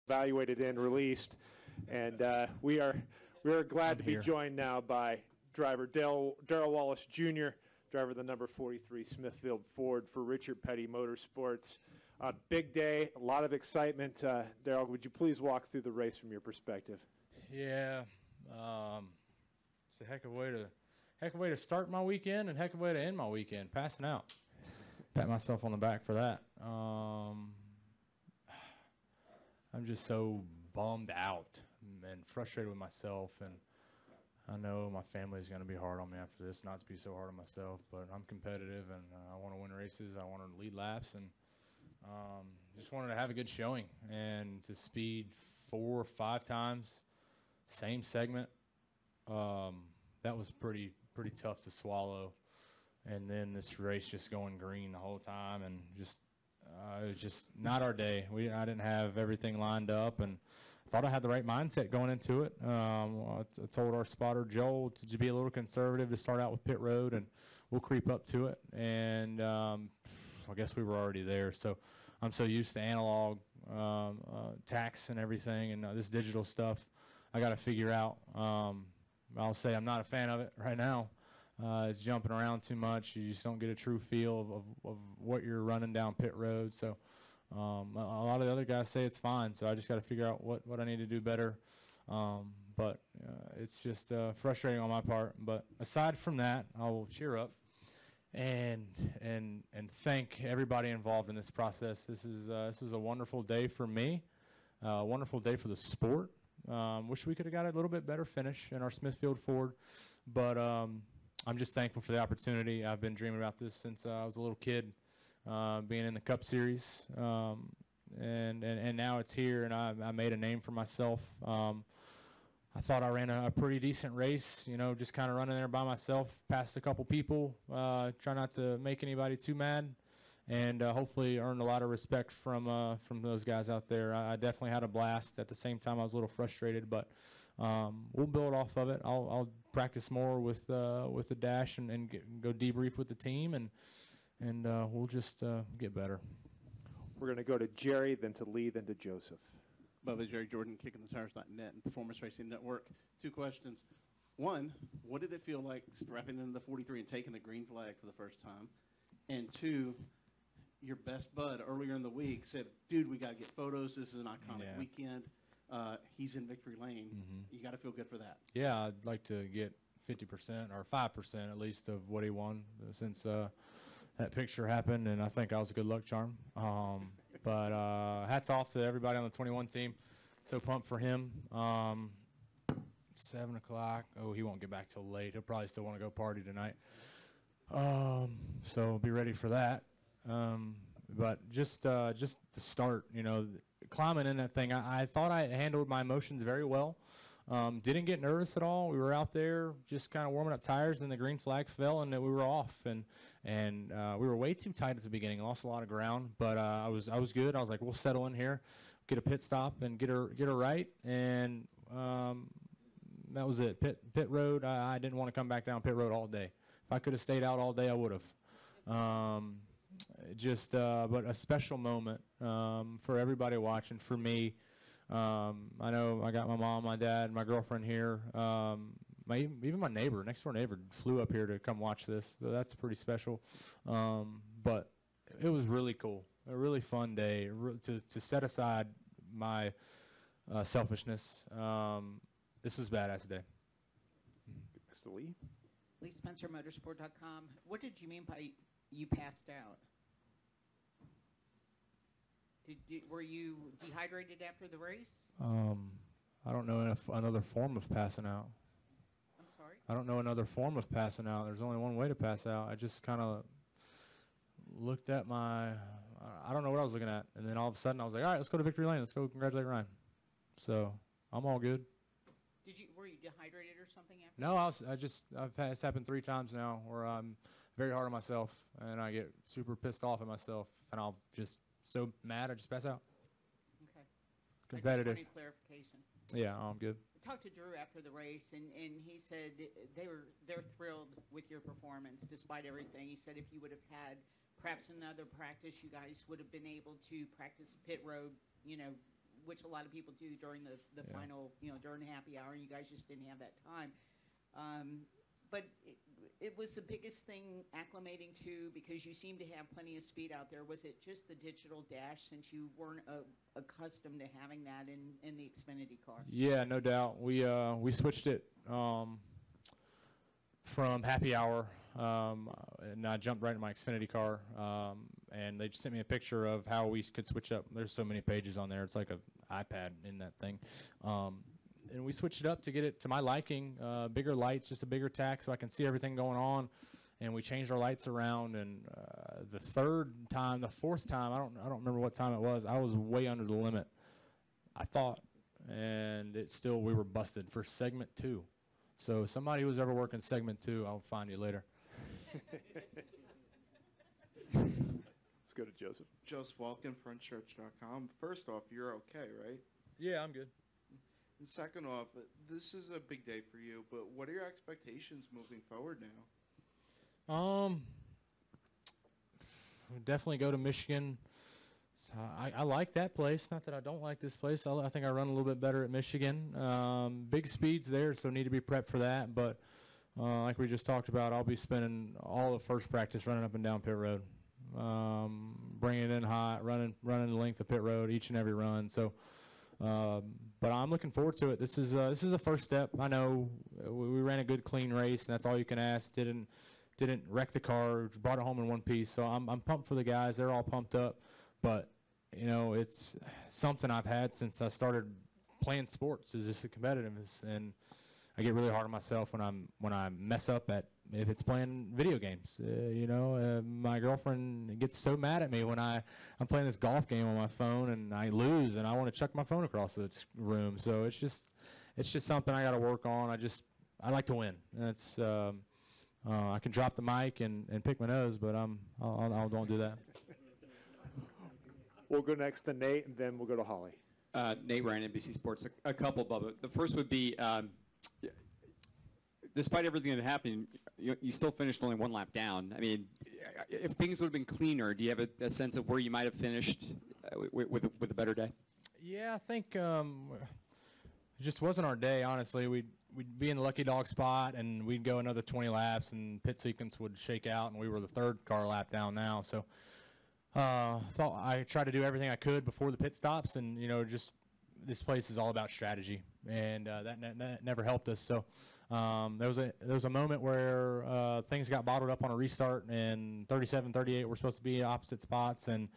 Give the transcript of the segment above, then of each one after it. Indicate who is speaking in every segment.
Speaker 1: evaluated and released. And we are glad to be joined now by driver Darrell Wallace Jr., driver of the number 43 Smithfield Ford for Richard Petty Motorsports. Big day, a lot of excitement. Darrell, would you please walk through the race from your perspective?
Speaker 2: Yeah, it's a heck of a way to start my weekend and heck of a way to end my weekend. Passing out. Pat myself on the back for that. I'm just so bummed out and frustrated with myself, and I know my family is going to be hard on me after this, not to be so hard on myself, but I'm competitive, and I want to win races. I want to lead laps, and just wanted to have a good showing, and to speed 4 or 5 times, same segment. That was pretty tough to swallow, and then this race just going green the whole time, and just it was just not our day. I didn't have everything lined up, and thought I had the right mindset going into it. I told our spotter, Joel, to be a little conservative, to start out with pit road, and we'll creep up to it. And I guess we were already there. So I'm so used to analog tax and everything, and this digital stuff I got to figure out. I'll say I'm not a fan of it right now. It's jumping around too much. You just don't get a true feel of what you're running down pit road. So a lot of the other guys say it's fine. So I just got to figure out what I need to do better. But it's just frustrating on my part. But aside from that, I will cheer up and thank everybody involved in this process. This is a wonderful day for me, a wonderful day for the sport. Wish we could have got a little bit better finish in our Smithfield Ford, but I'm just thankful for the opportunity. I've been dreaming about this since I was a little kid, being in the Cup Series, and now it's here, and I made a name for myself. I thought I ran a pretty decent race, just kind of running there by myself, passed a couple people, try not to make anybody too mad, and hopefully earned a lot of respect from those guys out there. I definitely had a blast. At the same time, I was a little frustrated, but we'll build off of it. I'll practice more with the dash and go debrief with the team, and we'll just get better.
Speaker 1: We're going to go to Jerry, then to Lee, then to Joseph.
Speaker 3: Bubba, Jerry Jordan, KickingTheTires.net and Performance Racing Network. 2 questions. One, what did it feel like strapping in the 43 and taking the green flag for the first time? And 2, your best bud earlier in the week said, dude, we got to get photos. This is an iconic weekend. He's in victory lane. Mm-hmm. You got to feel good for that.
Speaker 2: Yeah, I'd like to get 50% or 5% at least of what he won since that picture happened, and I think I was a good luck charm. But hats off to everybody on the 21 team. So pumped for him. 7 o'clock. Oh, he won't get back till late. He'll probably still want to go party tonight. So be ready for that. But just the start, climbing in that thing, I thought I handled my emotions very well. Didn't get nervous at all. We were out there just kind of warming up tires, and the green flag fell, and we were off. And we were way too tight at the beginning. Lost a lot of ground, but I was good. I was like, we'll settle in here, get a pit stop, and get her right. And that was it. Pit road. I didn't want to come back down pit road all day. If I could have stayed out all day, I would have. But a special moment for everybody watching. For me, I know I got my mom, my dad, my girlfriend here. Even my neighbor, next door neighbor, flew up here to come watch this. So that's pretty special. But it was really cool, a really fun day to set aside my selfishness. This was a badass day.
Speaker 1: Mr. Lee?
Speaker 4: Lee Spencer, Motorsport.com. What did you mean by you passed out? Were you dehydrated after the race?
Speaker 2: I don't know another form of passing out.
Speaker 4: I'm sorry?
Speaker 2: I don't know another form of passing out. There's only one way to pass out. I just kind of looked at I don't know what I was looking at. And then all of a sudden I was like, all right, let's go to victory lane. Let's go congratulate Ryan. So I'm all good.
Speaker 4: Were you dehydrated or something after?
Speaker 2: No, it's happened 3 times now where I'm very hard on myself and I get super pissed off at myself, and I'll just so mad I just pass out.
Speaker 4: Okay.
Speaker 2: Competitive.
Speaker 4: I just wanted clarification.
Speaker 2: Yeah, I'm good.
Speaker 4: I talked to Drew after the race, and he said they're thrilled with your performance despite everything. He said if you would have had perhaps another practice, you guys would have been able to practice pit road, which a lot of people do during the final, during happy hour, and you guys just didn't have that time. But it was the biggest thing acclimating to, because you seem to have plenty of speed out there. Was it just the digital dash, since you weren't accustomed to having that in the Xfinity car?
Speaker 2: Yeah, no doubt. We switched it from happy hour, and I jumped right in my Xfinity car, and they just sent me a picture of how we could switch up. There's so many pages on there. It's like an iPad in that thing. And we switched it up to get it to my liking, bigger lights, just a bigger tack so I can see everything going on. And we changed our lights around, and the fourth time, I don't remember what time it was, I was way under the limit, I thought. And we were busted for segment 2. So somebody who's ever working segment 2, I'll find you later.
Speaker 1: Let's go to Joseph.
Speaker 5: Joseph Walken, frontchurch.com. First off, you're okay, right?
Speaker 2: Yeah, I'm good.
Speaker 5: And second off, this is a big day for you, but what are your expectations moving forward now?
Speaker 2: Definitely go to Michigan. I like that place. Not that I don't like this place. I think I run a little bit better at Michigan. Big speeds there, so need to be prepped for that. But like we just talked about, I'll be spending all of first practice running up and down pit road, bringing it in hot, running the length of pit road each and every run. So, but I'm looking forward to it. This is the first step. I know we ran a good, clean race, and that's all you can ask. Didn't wreck the car. Brought it home in one piece. So I'm pumped for the guys. They're all pumped up. But it's something I've had since I started playing sports, is just the competitiveness, and I get really hard on myself when I mess up if it's playing video games. My girlfriend gets so mad at me when I'm playing this golf game on my phone and I lose and I want to chuck my phone across the room. So it's just something I got to work on. I like to win. That's I can drop the mic and pick my nose, but I don't do that.
Speaker 1: We'll go next to Nate, and then we'll go to Holly.
Speaker 6: Nate Ryan, NBC Sports. A couple, Bubba. The first would be, despite everything that happened, you still finished only one lap down. I mean, if things would have been cleaner, do you have a sense of where you might have finished with a better day?
Speaker 2: Yeah, I think it just wasn't our day, honestly. We'd be in the lucky dog spot, and we'd go another 20 laps, and pit sequence would shake out, and we were the third car lap down now. So thought I tried to do everything I could before the pit stops, and just this place is all about strategy, and that never helped us. So there was a moment where things got bottled up on a restart, and 37, 38 were supposed to be opposite spots, and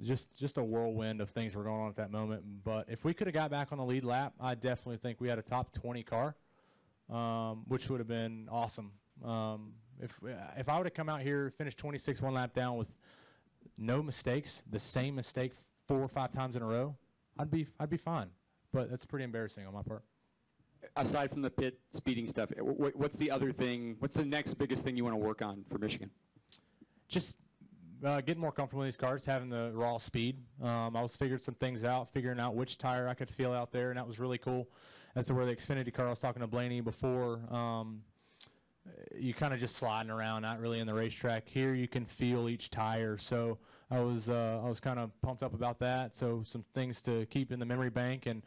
Speaker 2: just a whirlwind of things were going on at that moment. But if we could have got back on the lead lap, I definitely think we had a top 20 car, which would have been awesome. If I would have come out here, finished 26 one lap down with no mistakes, the same mistake 4 or 5 times in a row, I'd be fine. But that's pretty embarrassing on my part.
Speaker 6: Aside from the pit speeding stuff, what's the other thing? What's the next biggest thing you want to work on for Michigan?
Speaker 2: Just getting more comfortable in these cars, having the raw speed. I was figuring some things out, figuring out which tire I could feel out there, and that was really cool. As to where the Xfinity car, I was talking to Blaney before, you kind of just sliding around, not really in the racetrack. Here you can feel each tire, so I was kind of pumped up about that. So some things to keep in the memory bank and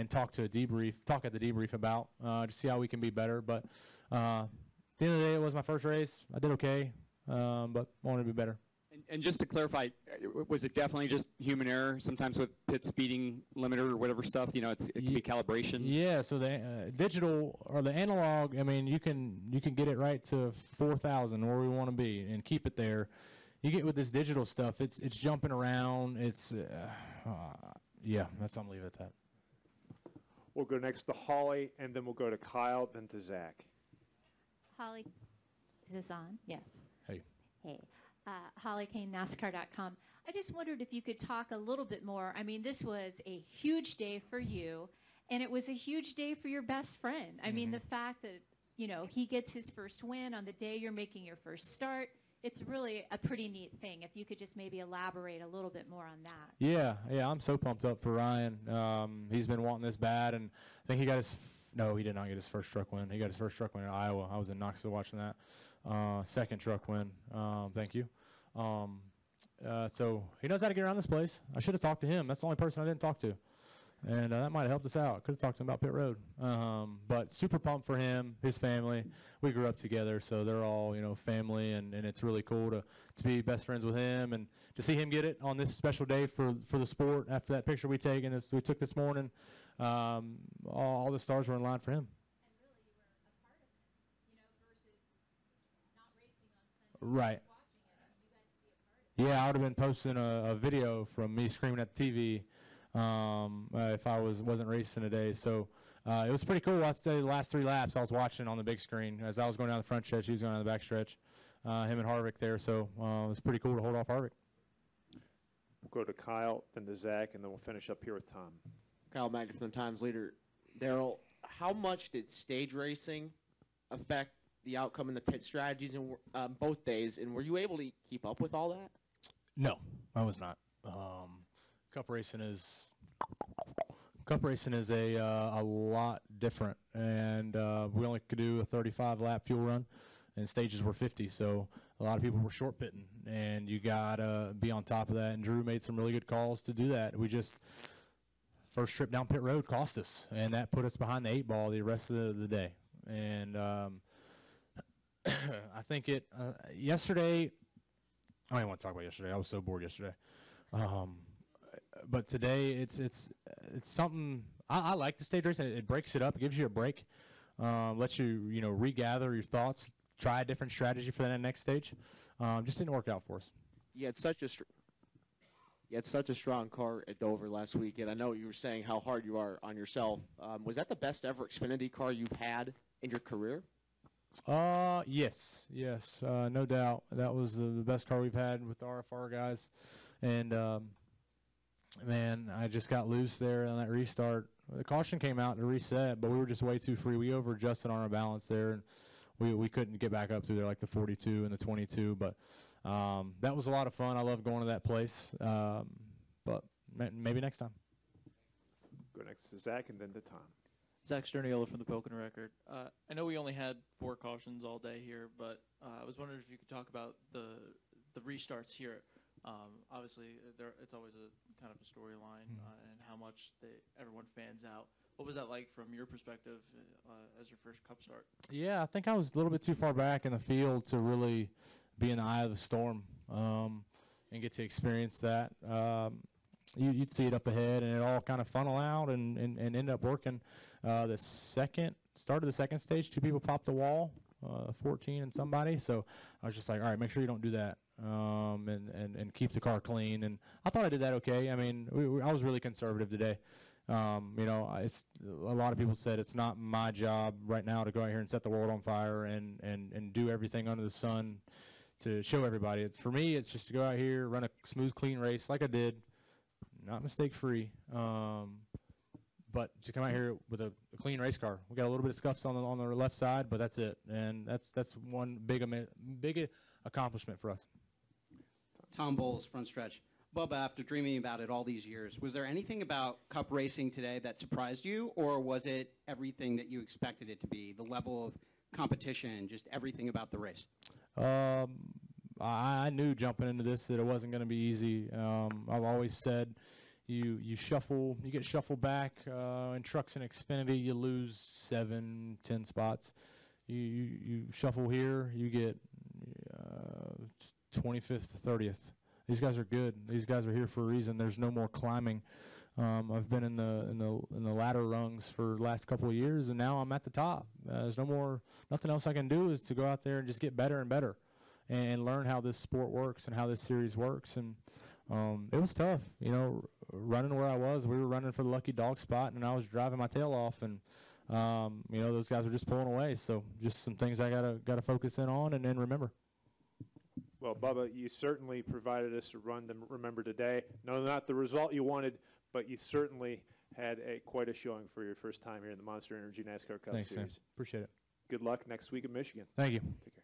Speaker 2: talk at the debrief about to see how we can be better. But at the end of the day, it was my first race. I did okay, but wanted to be better.
Speaker 6: And just to clarify, was it definitely just human error? Sometimes with pit speeding limiter or whatever stuff, it can be calibration.
Speaker 2: Yeah. So the digital or the analog, I mean, you can get it right to 4,000 where we want to be and keep it there. You get with this digital stuff, it's jumping around. It's I'm leave it at that.
Speaker 1: We'll go next to Holly, and then we'll go to Kyle, then to Zach.
Speaker 7: Holly, is this on? Yes.
Speaker 2: Hey.
Speaker 7: Hey. Holly Kane, NASCAR.com. I just wondered if you could talk a little bit more. I mean, this was a huge day for you, and it was a huge day for your best friend. I mean, the fact that, he gets his first win on the day you're making your first start, it's really a pretty neat thing. If you could just maybe elaborate a little bit more on that. Yeah,
Speaker 2: I'm so pumped up for Ryan. He's been wanting this bad, and I think he did not get his first truck win. He got his first truck win in Iowa. I was in Knoxville watching that. Second truck win. Thank you. So he knows how to get around this place. I should have talked to him. That's the only person I didn't talk to. And that might have helped us out. Could have talked to him about pit road. But super pumped for him, his family. We grew up together, so they're all, family, and it's really cool to be best friends with him and to see him get it on this special day for the sport after that picture we took this morning. All the stars were in line for him. Right. Yeah, I would have been posting a video from me screaming at the TV if I wasn't racing today. So it was pretty cool. I'd say the last 3 laps I was watching on the big screen as I was going down the front stretch. He was going down the back stretch. Him and Harvick there. So it was pretty cool to hold off Harvick.
Speaker 1: We'll go to Kyle, then to Zach, and then we'll finish up here with Tom.
Speaker 8: Kyle Magnuson, Times leader. Darrell, how much did stage racing affect the outcome in the pit strategies in both days, and were you able to keep up with all that?
Speaker 2: No, I was not. Cup racing is a lot different, and we only could do a 35-lap fuel run, and stages were 50, so a lot of people were short pitting, and you gotta be on top of that. And Drew made some really good calls to do that. First trip down pit road cost us, and that put us behind the 8 ball the rest of the day. And I think yesterday. I don't even want to talk about yesterday. I was so bored yesterday. But today, it's something I like the stage racing. It breaks it up. It gives you a break. Lets you regather your thoughts. Try a different strategy for that next stage. Just didn't work out for us.
Speaker 8: You had such a strong car at Dover last week, and I know you were saying how hard you are on yourself. Was that the best ever Xfinity car you've had in your career?
Speaker 2: Yes, no doubt. That was the best car we've had with the RFR guys. And, man, I just got loose there on that restart. The caution came out to reset, but we were just way too free. We over-adjusted on our balance there, and we couldn't get back up through there like the 42 and the 22. But that was a lot of fun. I love going to that place. But maybe next time.
Speaker 1: Go next to Zach and then to Tom.
Speaker 9: Zach Sterniolo from the Pocono Record. I know we only had 4 cautions all day here, but I was wondering if you could talk about the restarts here. Obviously, it's always a kind of a storyline and how much everyone fans out. What was that like from your perspective as your first Cup start?
Speaker 2: Yeah, I think I was a little bit too far back in the field to really be in the eye of the storm and get to experience that. You'd see it up ahead, and it all kind of funnel out and end up working. The start of the second stage, 2 people popped the wall, 14 and somebody. So I was just like, all right, make sure you don't do that, and keep the car clean. And I thought I did that okay. I mean, I was really conservative today. A lot of people said it's not my job right now to go out here and set the world on fire and do everything under the sun to show everybody. For me, it's just to go out here, run a smooth, clean race like I did. Not mistake-free, but to come out here with a clean race car. We got a little bit of scuffs on the left side, but that's it, and that's one big accomplishment for us.
Speaker 10: Tom Bowles, front stretch. Bubba, after dreaming about it all these years, was there anything about Cup racing today that surprised you, or was it everything that you expected it to be, the level of competition, just everything about the race?
Speaker 2: I knew jumping into this that it wasn't going to be easy. I've always said you get shuffled back in trucks and Xfinity, you lose 7-10 spots. You shuffle here, you get 25th to 30th. These guys are good. These guys are here for a reason. There's no more climbing. I've been in the ladder rungs for the last couple of years, and now I'm at the top. There's nothing else I can do is to go out there and just get better and better, and learn how this sport works and how this series works. And it was tough, running where I was. We were running for the lucky dog spot, and I was driving my tail off, and those guys were just pulling away. So just some things I gotta focus in on and then remember.
Speaker 1: Well, Bubba, you certainly provided us a run to remember today. No, not the result you wanted, but you certainly had quite a showing for your first time here in the Monster Energy NASCAR Cup
Speaker 2: Thanks,
Speaker 1: Series.
Speaker 2: Sam. Appreciate it.
Speaker 1: Good luck next week in Michigan.
Speaker 2: Thank you.
Speaker 1: Take care.